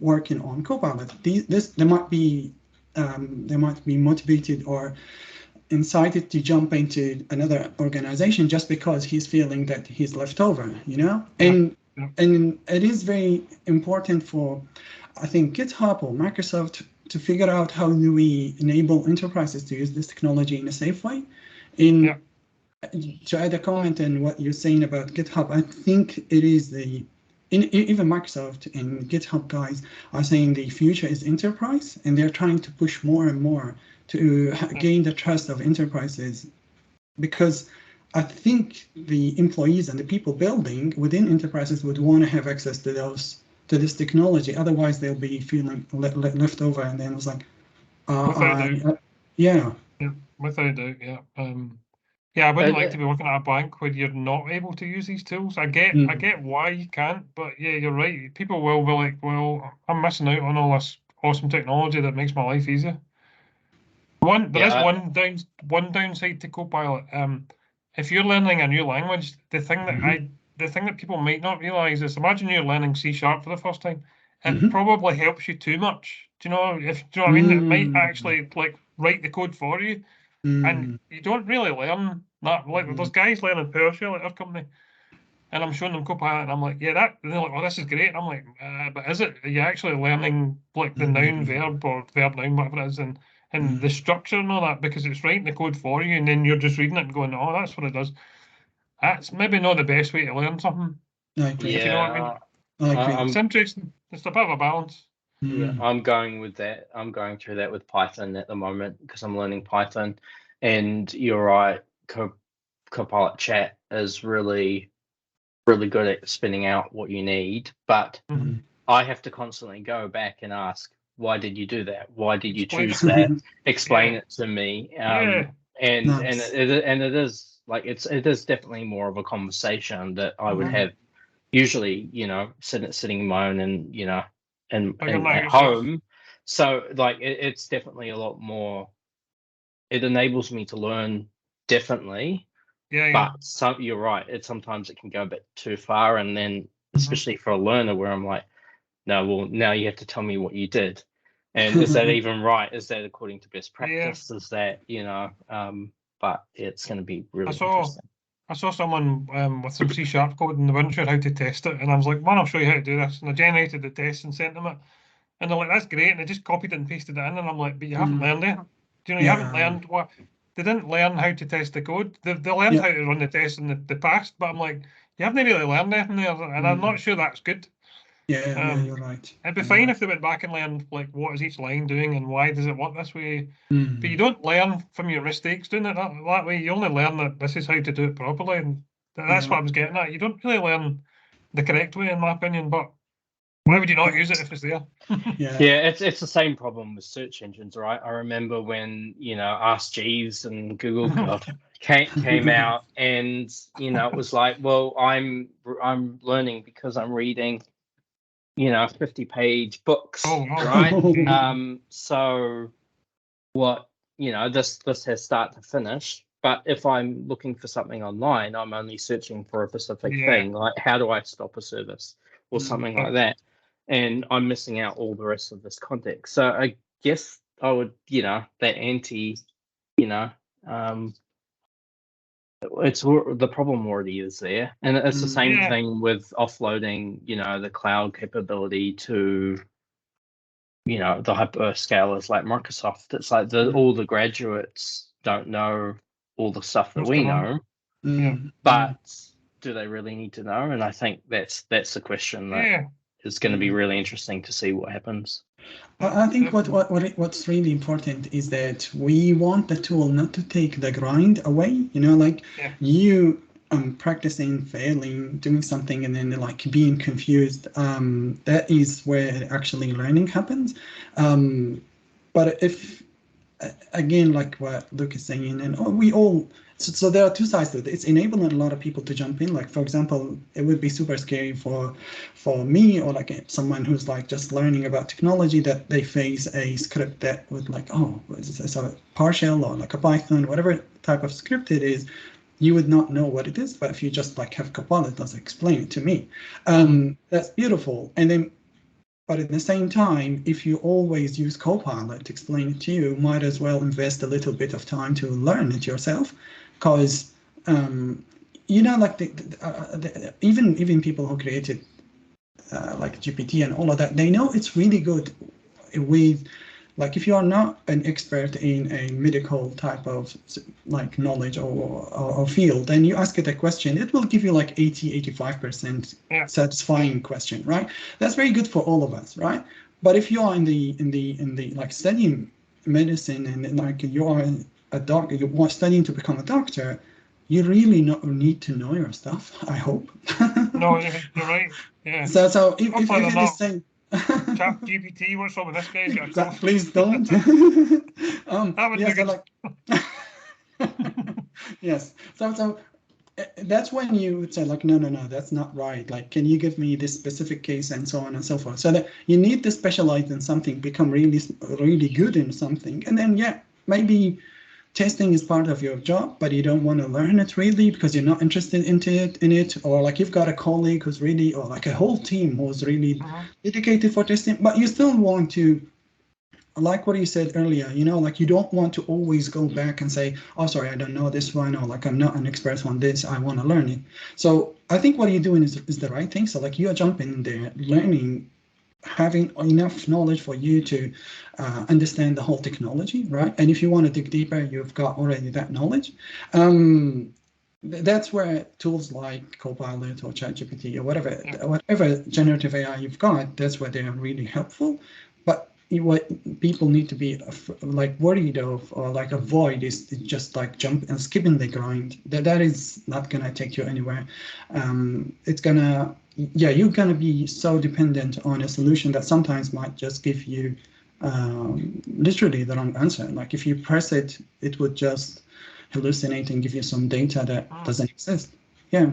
working on Copilot. They might be motivated or incited to jump into another organization just because he's feeling that he's left over, you know? And it is very important for, I think, GitHub or Microsoft to figure out how do we enable enterprises to use this technology in a safe way. To add a comment on what you're saying about GitHub, I think it is even Microsoft and GitHub guys are saying the future is enterprise, and they're trying to push more and more to gain the trust of enterprises, because I think the employees and the people building within enterprises would want to have access to this technology. Otherwise, they'll be feeling left over, and then it was like, yeah, without a doubt, yeah. Yeah, I wouldn't like to be working at a bank where you're not able to use these tools. I get why you can't, but yeah, you're right. People will be like, well, I'm missing out on all this awesome technology that makes my life easier. There is one downside to Copilot. If you're learning a new language, the thing that people might not realize is, imagine you're learning C# for the first time. It probably helps you too much. Do you know what I mean? It might actually like write the code for you. And you don't really learn that. Like there's guys learning PowerShell at our company, and I'm showing them Copilot, and I'm like, yeah, that. And they're like, oh, this is great. And I'm like, but is it? Are you actually learning like the noun, verb, or verb, noun, whatever it is, and the structure and all that? Because it's writing the code for you, and then you're just reading it and going, oh, that's what it does. That's maybe not the best way to learn something. If you know what I mean. It's interesting. It's a bit of a balance. Yeah, I'm going with that. I'm going through that with Python at the moment because I'm learning Python. And you're right, Copilot Chat is really, really good at spinning out what you need. But I have to constantly go back and ask, why did you do that? Why did you choose that? Explain it to me. And it is like it is definitely more of a conversation that I would have usually, you know, sitting in my own and you know. And at home, so like it's definitely a lot more. It enables me to learn differently, but you're right. Sometimes it can go a bit too far, and then especially for a learner, where I'm like, no, well, now you have to tell me what you did, and is that even right? Is that according to best practice? Is that But it's going to be really interesting. I saw someone with some C# code, and they weren't sure how to test it, and I was like, man, I'll show you how to do this. And I generated the test and sent them it, and they're like, that's great, and they just copied it and pasted it in, and I'm like, but you haven't learned it. Do you know, you haven't learned what? They didn't learn how to test the code. They learned how to run the test in the past, but I'm like, you haven't really learned anything there, and I'm not sure that's good. Yeah, you're right. It'd be fine if they went back and learned like what is each line doing and why does it work this way. But you don't learn from your mistakes doing it that way. You only learn that this is how to do it properly, and that's what I was getting at. You don't really learn the correct way, in my opinion. But Why would you not use it if it's there? Yeah. Yeah, it's the same problem with search engines, right? I remember when, Ask Jeeves and Google God came out, and it was like, well, I'm learning because I'm reading 50-page books, Oh, no. right? So what, this has start to finish. But if I'm looking for something online, I'm only searching for a specific thing, like how do I stop a service or something like that, and I'm missing out all the rest of this context. So I guess I would, that anti, it's the problem already is there, and it's the same thing with offloading, the cloud capability to the hyperscalers like Microsoft. It's like all the graduates don't know all the stuff that we know, but do they really need to know? And I think that's the question that is going to be really interesting to see what happens. I think what's really important is that we want the tool not to take the grind away. You practicing, failing, doing something, and then like being confused. That is where actually learning happens. But if again, like what Luke is saying, and we all. So there are two sides to it. It's enabling a lot of people to jump in. Like, for example, it would be super scary for me or like someone who's like just learning about technology that they face a script that would like, it's a PowerShell or like a Python, whatever type of script it is, you would not know what it is. But if you just like have Copilot, does explain it to me. That's beautiful. And then, but at the same time, if you always use Copilot to explain it to you, might as well invest a little bit of time to learn it yourself. Because like even people who created like GPT and all of that, they know it's really good with, like, if you are not an expert in a medical type of like knowledge or field, then you ask it a question, it will give you like 85% satisfying question, right? That's very good for all of us, right? But if you are in the like studying medicine and like you are a doctor, you are studying to become a doctor, you really need to know your stuff, I hope. No, you're right. Yeah. So if it is saying Chat GPT, what's wrong with this guy? Please don't. That would be good. Yes. So that's when you would say like, no, that's not right. Like, can you give me this specific case and so on and so forth. So that you need to specialize in something, become really, really good in something, and then maybe testing is part of your job, but you don't want to learn it really because you're not interested in it, or like you've got a colleague who's really, or like a whole team who's really dedicated for testing, but you still want to, like what you said earlier, like you don't want to always go back and say, oh, sorry, I don't know this one, or like I'm not an expert on this, I want to learn it. So I think what you're doing is the right thing. So like you're jumping in there, learning, having enough knowledge for you to understand the whole technology, right? And if you want to dig deeper, you've got already that knowledge. That's where tools like Copilot or ChatGPT or whatever generative AI you've got, that's where they are really helpful. But what people need to be like worried of or like avoid is just like jump and skipping the grind. That is not gonna take you anywhere. It's gonna, you're gonna be so dependent on a solution that sometimes might just give you literally the wrong answer. Like if you press it, it would just hallucinate and give you some data that doesn't exist. Yeah.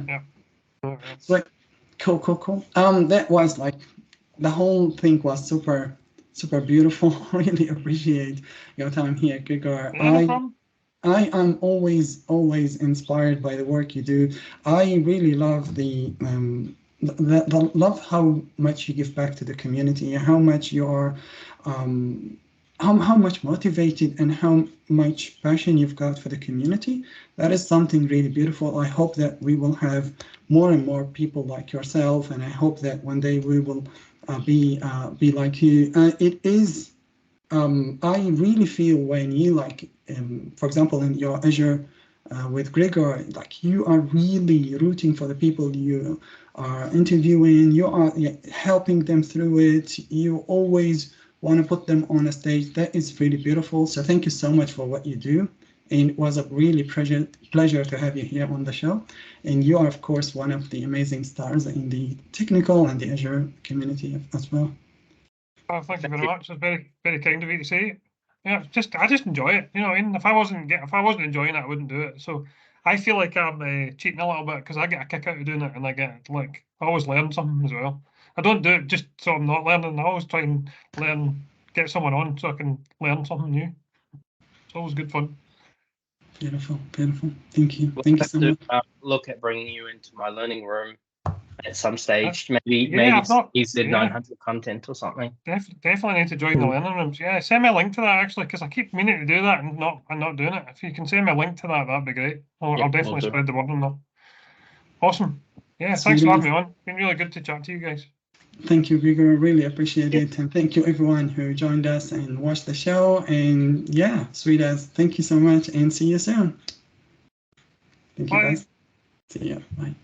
It's like cool. That was like, the whole thing was super beautiful. Really appreciate your time here, Gregor. I am always inspired by the work you do. I really love love how much you give back to the community, how much you are, how much motivated and how much passion you've got for the community. That is something really beautiful. I hope that we will have more and more people like yourself, and I hope that one day we will be like you. It is. I really feel when you like, for example, in your Azure with Gregor, like you are really rooting for the people you are interviewing. You are helping them through it. You always want to put them on a stage. That is really beautiful. So thank you so much for what you do. And it was a really pleasure to have you here on the show. And you are, of course, one of the amazing stars in the technical and the Azure community as well. Oh, thank you very much. It's very, very kind of you to say. Yeah, I just enjoy it. You know, if I wasn't enjoying it, I wouldn't do it. So I feel like I'm cheating a little bit because I get a kick out of doing it, and I get like I always learn something as well. I don't do it just so I'm not learning. I always try and learn, get someone on so I can learn something new. It's always good fun. Beautiful, beautiful. Thank you. Thank you so much. Look at bringing you into my learning room at some stage. Maybe EZ 900 content or something. Definitely need to join the learning rooms. Yeah, send me a link to that actually, because I keep meaning to do that and not doing it. If you can send me a link to that, that'd be great. I'll definitely spread the word on that. Awesome. Yeah, thanks for having me on. It's been really good to chat to you guys. Thank you, Gregor. Really appreciate it. And thank you everyone who joined us and watched the show. And yeah, sweetas, thank you so much and see you soon. Thank you, guys. See you. Bye.